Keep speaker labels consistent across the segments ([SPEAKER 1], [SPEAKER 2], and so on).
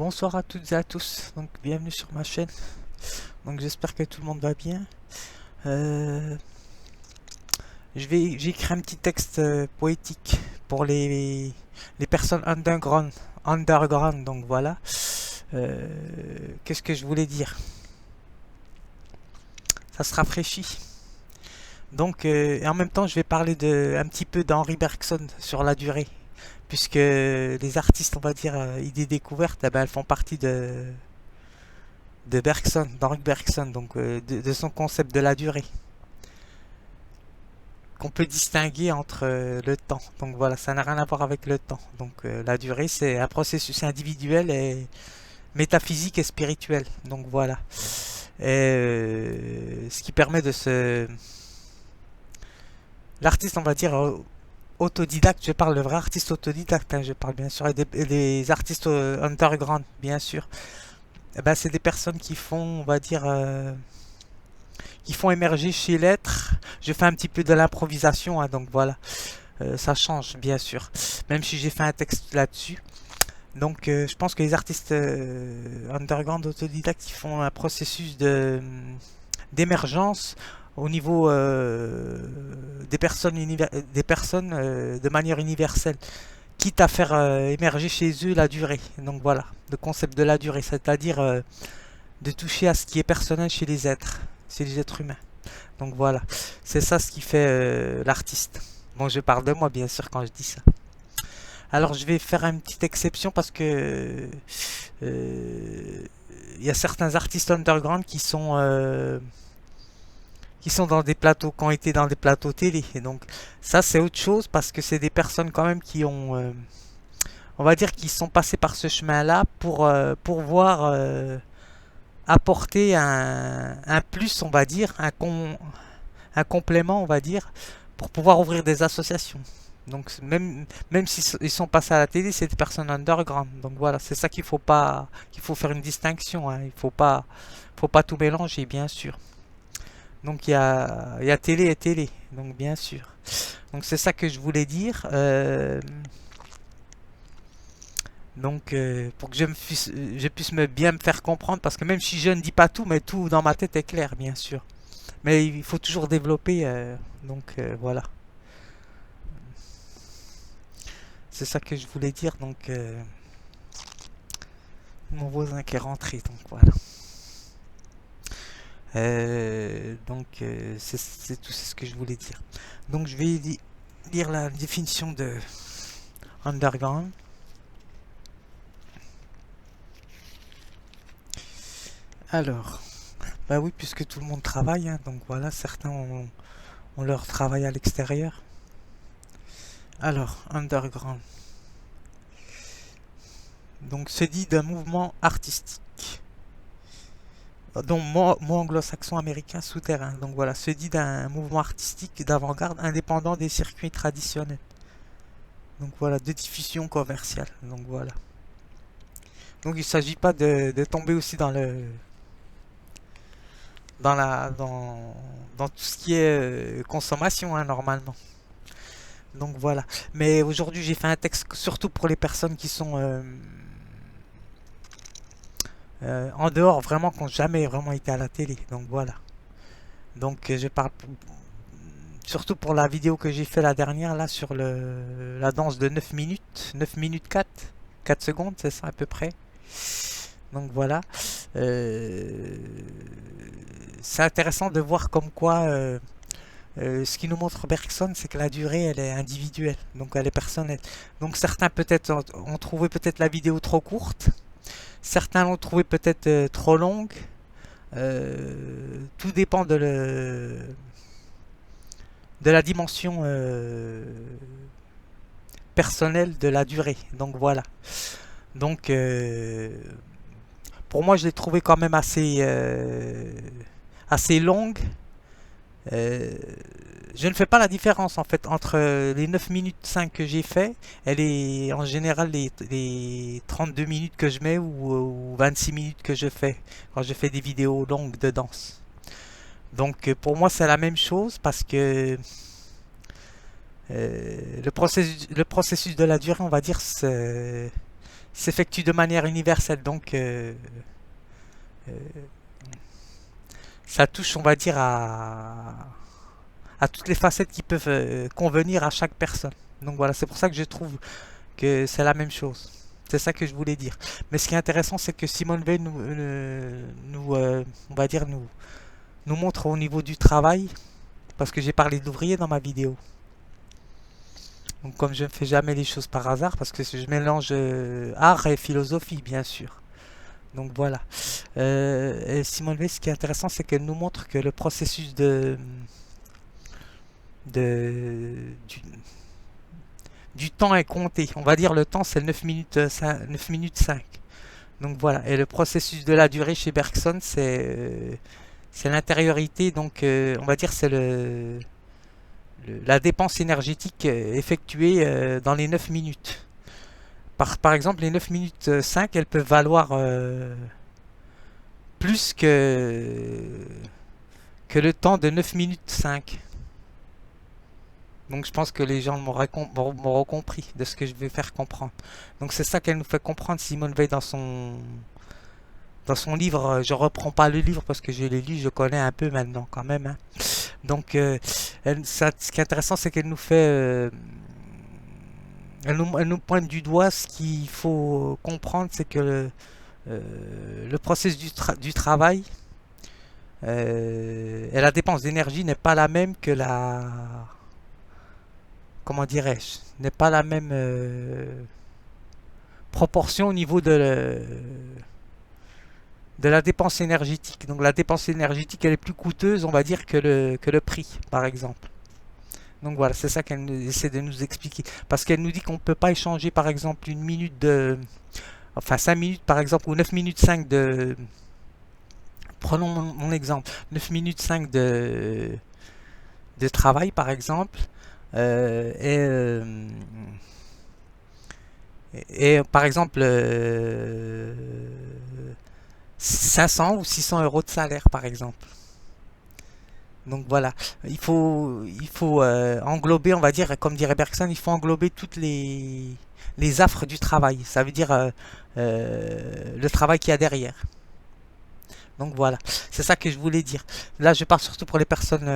[SPEAKER 1] Bonsoir à toutes et à tous, donc bienvenue sur ma chaîne. Donc j'espère que tout le monde va bien. Euh, j'ai écrit un petit texte poétique pour les personnes underground, donc voilà. Euh, Qu'est-ce que je voulais dire? Ça se rafraîchit. Donc et en même temps je vais parler un petit peu d'Henri Bergson sur la durée, puisque les artistes, on va dire, idées découvertes, eh ben, elles font partie de Bergson, d'Henri Bergson, donc de son concept de la durée, qu'on peut distinguer entre le temps. Donc voilà, ça n'a rien à voir avec le temps. Donc la durée, c'est un processus individuel et métaphysique et spirituel. Donc voilà. Et ce qui permet de se... L'artiste, on va dire, autodidacte, je parle de vrai artiste autodidacte, hein, je parle bien sûr, et des artistes underground, bien sûr. Eh ben, c'est des personnes qui font, on va dire, qui font émerger chez l'être. Je fais un petit peu de l'improvisation, hein, donc voilà. Ça change, bien sûr. Même si j'ai fait un texte là-dessus. Donc, je pense que les artistes underground autodidactes, ils font un processus d'émergence au niveau des personnes de manière universelle, quitte à faire émerger chez eux la durée. Donc voilà, le concept de la durée, c'est-à-dire de toucher à ce qui est personnel chez les êtres humains. Donc voilà, c'est ça ce qui fait l'artiste. Bon, je parle de moi bien sûr quand je dis ça. Alors je vais faire une petite exception parce que il y a certains artistes underground qui sont dans des plateaux, qui ont été dans des plateaux télé. Et donc ça c'est autre chose parce que c'est des personnes quand même qui ont, on va dire, qui sont passées par ce chemin-là pour voir apporter un plus, on va dire, un complément, on va dire, pour pouvoir ouvrir des associations. Donc même s'ils sont passés à la télé, c'est des personnes underground. Donc voilà, c'est ça qu'il faut faire une distinction, hein. Faut pas tout mélanger, bien sûr. Donc il y a télé et télé, donc bien sûr. Donc c'est ça que je voulais dire. Donc pour que je puisse bien me faire comprendre, parce que même si je ne dis pas tout, mais tout dans ma tête est clair, bien sûr. Mais il faut toujours développer, donc voilà. C'est ça que je voulais dire, donc mon voisin qui est rentré, donc voilà. C'est tout ce que je voulais dire. Donc je vais lire la définition de underground. Alors, bah oui, puisque tout le monde travaille, hein, donc voilà, certains ont leur travail à l'extérieur. Alors, underground. Donc, se dit d'un mouvement artistique. Donc, mot anglo-saxon américain souterrain. Donc voilà, se dit d'un mouvement artistique d'avant-garde indépendant des circuits traditionnels. Donc voilà, de diffusion commerciale. Donc voilà. Donc il ne s'agit pas de tomber aussi dans tout ce qui est consommation, hein, normalement. Donc voilà. Mais aujourd'hui, j'ai fait un texte surtout pour les personnes qui sont en dehors, vraiment, qui n'ont jamais vraiment été à la télé. Donc voilà. Donc je parle surtout pour la vidéo que j'ai fait la dernière, là, sur la danse de 9 minutes. 9 minutes 4 secondes, c'est ça à peu près. Donc voilà. C'est intéressant de voir comme quoi ce qui nous montre Bergson, c'est que la durée, elle est individuelle, donc elle est personnelle. Donc certains peut-être ont trouvé peut-être la vidéo trop courte, certains l'ont trouvé peut-être trop longue. Tout dépend de la dimension personnelle de la durée. Donc voilà. Donc pour moi, je l'ai trouvé quand même assez longue. Euh, je ne fais pas la différence en fait entre les 9 minutes 5 que j'ai fait et en général les 32 minutes que je mets ou 26 minutes que je fais quand je fais des vidéos longues de danse. Donc pour moi c'est la même chose parce que le processus de la durée, on va dire, s'effectue de manière universelle. Donc, euh, ça touche, on va dire, à toutes les facettes qui peuvent convenir à chaque personne. Donc voilà, c'est pour ça que je trouve que c'est la même chose. C'est ça que je voulais dire. Mais ce qui est intéressant, c'est que Simone Veil on va dire, nous montre au niveau du travail, parce que j'ai parlé d'ouvrier dans ma vidéo. Donc comme je ne fais jamais les choses par hasard, parce que je mélange art et philosophie, bien sûr. Donc voilà. Et Simone Veil, ce qui est intéressant, c'est qu'elle nous montre que le processus de, du, du temps est compté. On va dire le temps, c'est 9 minutes, 9 minutes 5. Donc voilà. Et le processus de la durée chez Bergson, c'est l'intériorité. Donc on va dire c'est la dépense énergétique effectuée dans les 9 minutes. Par exemple, les 9 minutes 5, elles peuvent valoir plus que le temps de 9 minutes 5. Donc je pense que les gens m'auront compris de ce que je vais faire comprendre. Donc c'est ça qu'elle nous fait comprendre, Simone Veil, dans son livre. Je reprends pas le livre parce que je l'ai lu, je connais un peu maintenant quand même, hein. Donc ce qui est intéressant, c'est qu'elle nous fait... elle nous pointe du doigt ce qu'il faut comprendre, c'est que le processus du travail et la dépense d'énergie n'est pas la même que comment dirais-je, n'est pas la même proportion au niveau de la dépense énergétique. Donc la dépense énergétique, elle est plus coûteuse, on va dire, que le prix, par exemple. Donc voilà, c'est ça qu'elle essaie de nous expliquer. Parce qu'elle nous dit qu'on ne peut pas échanger, par exemple, une minute enfin 5 minutes, par exemple, ou 9 minutes 5 de... Prenons mon exemple. 9 minutes 5 de travail, par exemple. Euh, et, euh, et par exemple, 500 ou 600 euros de salaire, par exemple. Donc voilà, il faut englober, on va dire, comme dirait Bergson, il faut englober toutes les affres du travail. Ça veut dire le travail qu'il y a derrière. Donc voilà, c'est ça que je voulais dire. Là, je parle surtout pour les personnes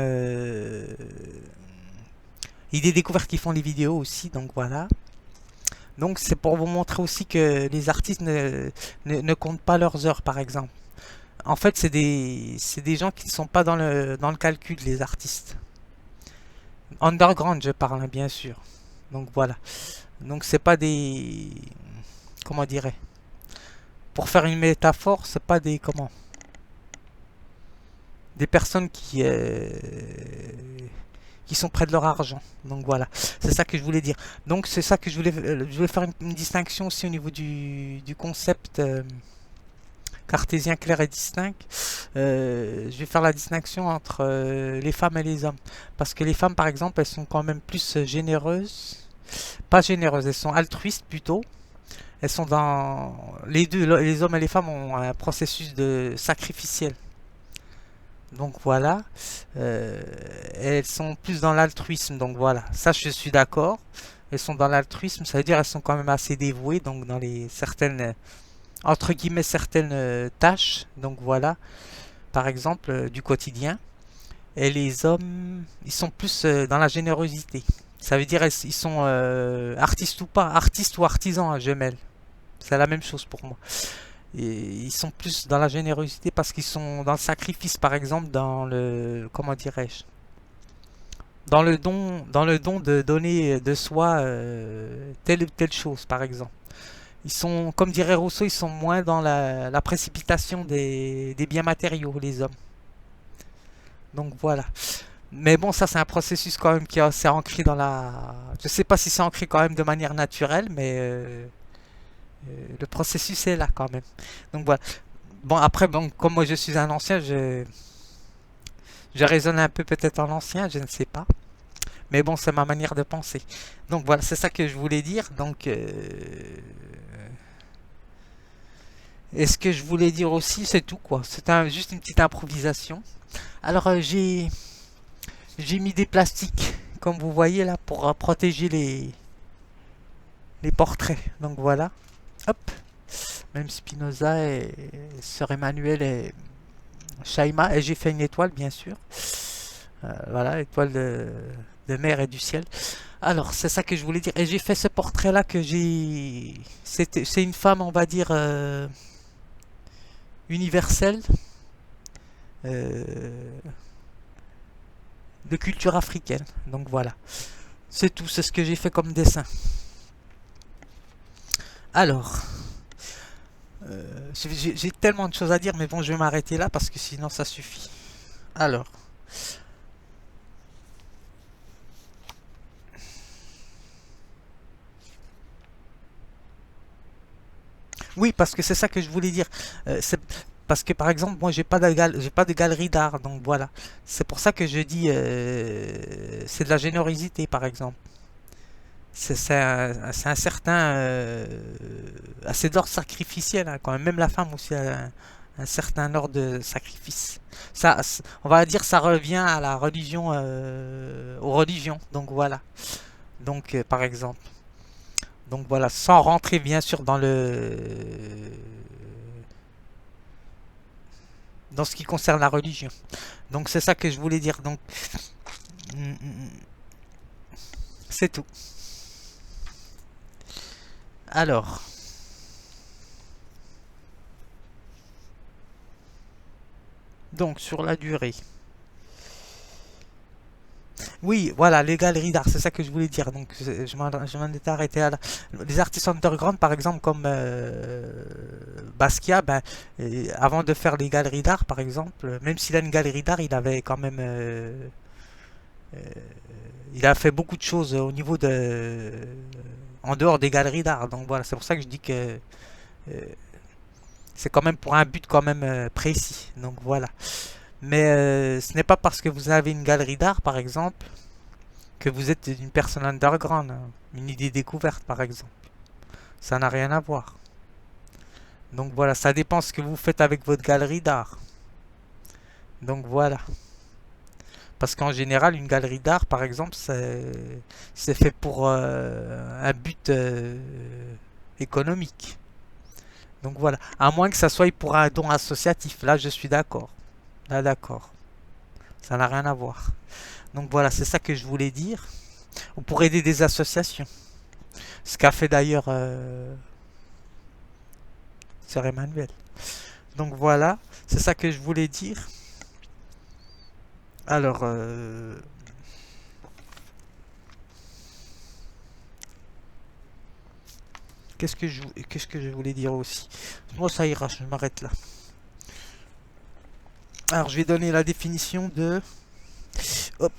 [SPEAKER 1] idées découvertes qui font les vidéos aussi. Donc voilà. Donc c'est pour vous montrer aussi que les artistes ne comptent pas leurs heures, par exemple. En fait, c'est des gens qui ne sont pas dans le calcul, les artistes. Underground, je parle, hein, bien sûr. Donc voilà. Donc c'est pas des... Comment dirais Pour faire une métaphore, c'est pas des personnes qui sont près de leur argent. Donc voilà, c'est ça que je voulais dire. Donc c'est ça que je voulais faire une distinction aussi au niveau du concept cartésien clair et distinct. Je vais faire la distinction entre les femmes et les hommes. Parce que les femmes, par exemple, elles sont quand même plus généreuses. Pas généreuses, elles sont altruistes plutôt. Elles sont dans... Les deux, les hommes et les femmes ont un processus de sacrificiel. Donc voilà. Euh, Elles sont plus dans l'altruisme. Donc voilà. Ça, je suis d'accord. Elles sont dans l'altruisme. Ça veut dire elles sont quand même assez dévouées. Donc dans les certaines... entre guillemets, certaines tâches. Donc voilà. Par exemple, du quotidien. Et les hommes, ils sont plus dans la générosité. Ça veut dire ils sont artistes ou pas, artistes ou artisans, hein, je mêle. C'est la même chose pour moi. Et ils sont plus dans la générosité parce qu'ils sont dans le sacrifice, par exemple, dans le, comment dirais-je, dans le don de donner de soi telle ou telle chose, par exemple. Ils sont, comme dirait Rousseau, ils sont moins dans la précipitation des biens matériaux, les hommes. Donc voilà. Mais bon, ça c'est un processus quand même qui est assez ancré dans la... Je sais pas si c'est ancré quand même de manière naturelle, mais le processus est là quand même. Donc voilà. Bon, après, bon, comme moi je suis un ancien, je raisonne un peu peut-être en ancien, je ne sais pas. Mais bon, c'est ma manière de penser. Donc voilà, c'est ça que je voulais dire. Donc, et ce que je voulais dire aussi, c'est tout quoi. C'est juste une petite improvisation. Alors, j'ai mis des plastiques, comme vous voyez là, pour protéger les portraits. Donc voilà. Hop, même Spinoza et Sœur Emmanuel et Shaima. Et j'ai fait une étoile, bien sûr. Voilà, étoile de mer et du ciel. Alors, c'est ça que je voulais dire. Et j'ai fait ce portrait-là que j'ai... C'est une femme, on va dire, universelle, euh, de culture africaine. Donc voilà. C'est tout, c'est ce que j'ai fait comme dessin. Alors, j'ai tellement de choses à dire, mais bon, je vais m'arrêter là parce que sinon ça suffit. Alors, oui, parce que c'est ça que je voulais dire. Parce que par exemple, moi, j'ai pas de galerie d'art, donc voilà. C'est pour ça que je dis, c'est de la générosité, par exemple. C'est un certain, assez d'ordre sacrificiel, hein, quand même. Même la femme aussi a un certain ordre de sacrifice. On va dire, ça revient à la religion, aux religions. Donc voilà. Donc, par exemple. Donc voilà, sans rentrer bien sûr dans ce qui concerne la religion. Donc c'est ça que je voulais dire. Donc c'est tout. Alors, donc sur la durée. Oui, voilà, les galeries d'art, c'est ça que je voulais dire. Donc je m'en étais arrêté à là. Les artistes underground, par exemple, comme Basquiat, ben, avant de faire les galeries d'art, par exemple, même s'il a une galerie d'art, il avait quand même euh, il a fait beaucoup de choses au niveau en dehors des galeries d'art. Donc voilà, c'est pour ça que je dis que c'est quand même pour un but quand même précis. Donc voilà. Mais ce n'est pas parce que vous avez une galerie d'art, par exemple, que vous êtes une personne underground, hein. Une idée découverte, par exemple. Ça n'a rien à voir. Donc voilà, ça dépend ce que vous faites avec votre galerie d'art. Donc voilà. Parce qu'en général, une galerie d'art, par exemple, c'est fait pour un but économique. Donc voilà. À moins que ça soit pour un don associatif. Là, je suis d'accord. Là, d'accord. Ça n'a rien à voir. Donc voilà, c'est ça que je voulais dire. Ou pour aider des associations. Ce qu'a fait d'ailleurs Sœur Emmanuel. Donc voilà, c'est ça que je voulais dire. Alors, qu'est-ce que je voulais dire aussi? Moi, ça ira, je m'arrête là. Alors, je vais donner la définition de... Hop.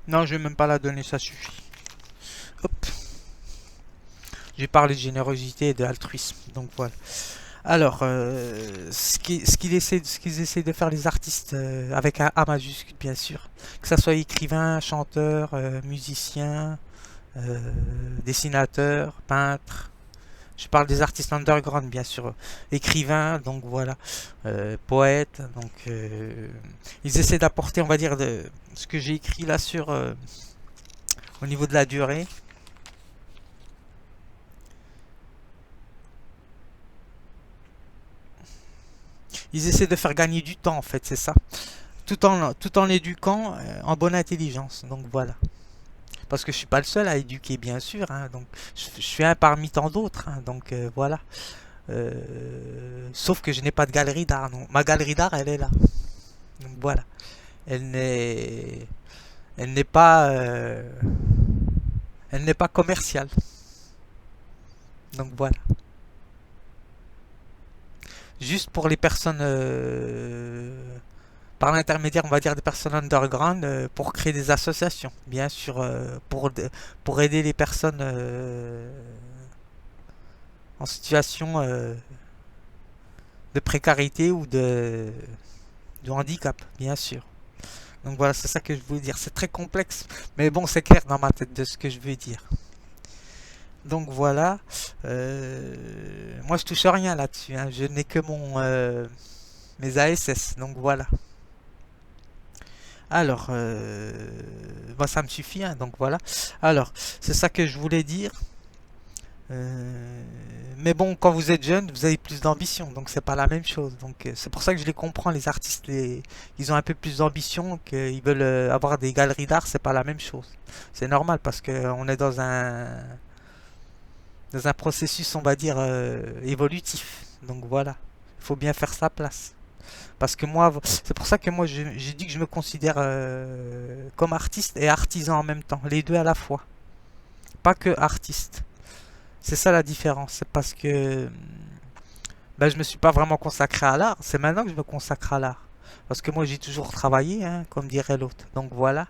[SPEAKER 1] Non, je vais même pas la donner, ça suffit. Hop. J'ai parlé de générosité et d'altruisme, donc voilà. Alors, ce qu'ils essaient de faire les artistes, avec un A majuscule bien sûr, que ça soit écrivain, chanteur, musicien, dessinateur, peintre. Je parle des artistes underground bien sûr, écrivain, donc voilà, poète, donc ils essaient d'apporter, on va dire, ce que j'ai écrit là sur au niveau de la durée. Ils essaient de faire gagner du temps en fait, c'est ça, tout en l'éduquant en bonne intelligence. Donc voilà. Parce que je suis pas le seul à éduquer, bien sûr, hein, donc je suis un parmi tant d'autres, hein, donc voilà. Sauf que je n'ai pas de galerie d'art, non. Ma galerie d'art, elle est là. Donc voilà. Elle n'est, elle n'est pas, elle n'est pas commerciale. Donc voilà. Juste pour les personnes, par l'intermédiaire, on va dire des personnes underground, pour créer des associations, bien sûr, pour aider les personnes en situation de précarité ou de handicap, bien sûr. Donc voilà, c'est ça que je voulais dire. C'est très complexe, mais bon, c'est clair dans ma tête de ce que je veux dire. Donc voilà, moi je touche rien là-dessus, hein. Je n'ai que mes ASS, donc voilà. Alors, bah, ça me suffit, hein, donc voilà. Alors, c'est ça que je voulais dire. Mais bon, quand vous êtes jeune, vous avez plus d'ambition, donc c'est pas la même chose. Donc c'est pour ça que je les comprends, les artistes, ils ont un peu plus d'ambition, qu'ils veulent avoir des galeries d'art, c'est pas la même chose. C'est normal parce que on est dans un processus, on va dire, évolutif. Donc voilà, il faut bien faire sa place. Parce que moi, c'est pour ça que moi, j'ai dit que je me considère comme artiste et artisan en même temps, les deux à la fois, pas que artiste. C'est ça la différence, c'est parce que ben, je me suis pas vraiment consacré à l'art, c'est maintenant que je me consacre à l'art. Parce que moi j'ai toujours travaillé, hein, comme dirait l'autre. Donc voilà.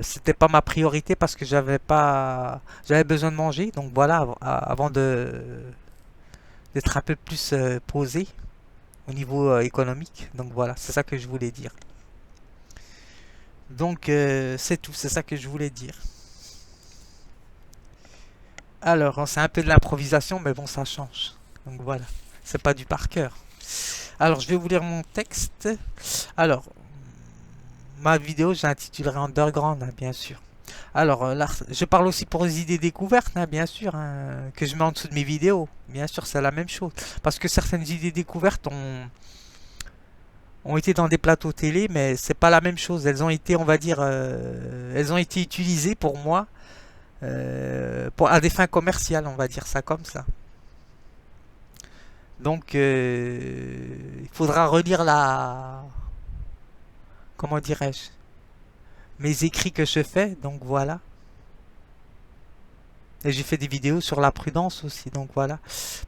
[SPEAKER 1] C'était pas ma priorité parce que j'avais besoin de manger. Donc voilà, avant d'être un peu plus posé au niveau économique. Donc voilà, c'est ça que je voulais dire. Donc c'est tout, c'est ça que je voulais dire. Alors, c'est un peu de l'improvisation, mais bon, ça change. Donc voilà, c'est pas du par cœur. Alors, je vais vous lire mon texte. Alors, ma vidéo, je l'intitulerai Underground, hein, bien sûr. Alors, là, je parle aussi pour les idées découvertes, hein, bien sûr, hein, que je mets en dessous de mes vidéos. Bien sûr, c'est la même chose. Parce que certaines idées découvertes ont été dans des plateaux télé, mais c'est pas la même chose. Elles ont été, on va dire, elles ont été utilisées pour moi à des fins commerciales, on va dire ça comme ça. Donc, il faudra relire comment dirais-je, mes écrits que je fais. Donc voilà. Et j'ai fait des vidéos sur la prudence aussi. Donc voilà.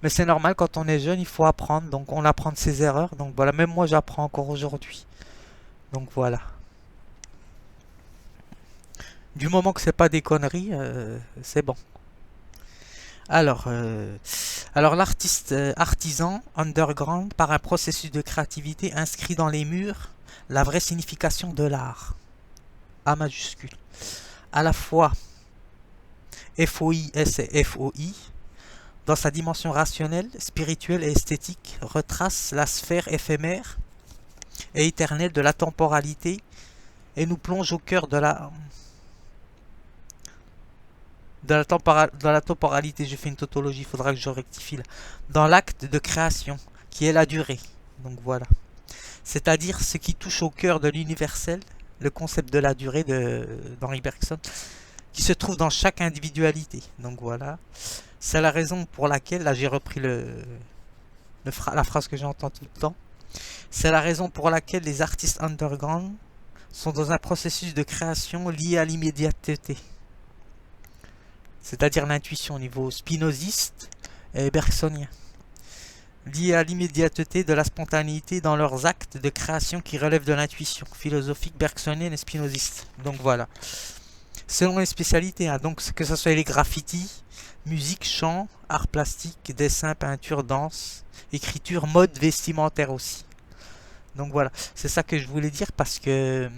[SPEAKER 1] Mais c'est normal quand on est jeune, il faut apprendre. Donc on apprend de ses erreurs. Donc voilà. Même moi, j'apprends encore aujourd'hui. Donc voilà. Du moment que c'est pas des conneries, c'est bon. Alors, l'artiste artisan underground par un processus de créativité inscrit dans les murs la vraie signification de l'art. A majuscule. À la fois FOI, S et FOI, dans sa dimension rationnelle, spirituelle et esthétique, retrace la sphère éphémère et éternelle de la temporalité et nous plonge au cœur de la temporalité. Je fais une tautologie, il faudra que je rectifie là. Dans l'acte de création, qui est la durée. Donc voilà. C'est-à-dire ce qui touche au cœur de l'universel, le concept de la durée d'Henri Bergson, qui se trouve dans chaque individualité. Donc voilà. C'est la raison pour laquelle, là j'ai repris la phrase que j'entends tout le temps, c'est la raison pour laquelle les artistes underground sont dans un processus de création lié à l'immédiateté. C'est-à-dire l'intuition au niveau spinoziste et bergsonien. Lié à l'immédiateté de la spontanéité dans leurs actes de création qui relèvent de l'intuition philosophique bergsonienne et spinoziste. Donc voilà. Selon les spécialités, hein, donc que ce soit les graffitis, musique, chant, art plastique, dessin, peinture, danse, écriture, mode vestimentaire aussi. Donc voilà, c'est ça que je voulais dire parce que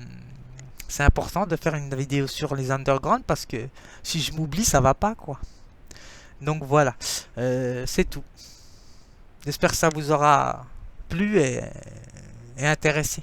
[SPEAKER 1] c'est important de faire une vidéo sur les underground parce que si je m'oublie, ça va pas quoi. Donc voilà, c'est tout. J'espère que ça vous aura plu et intéressé.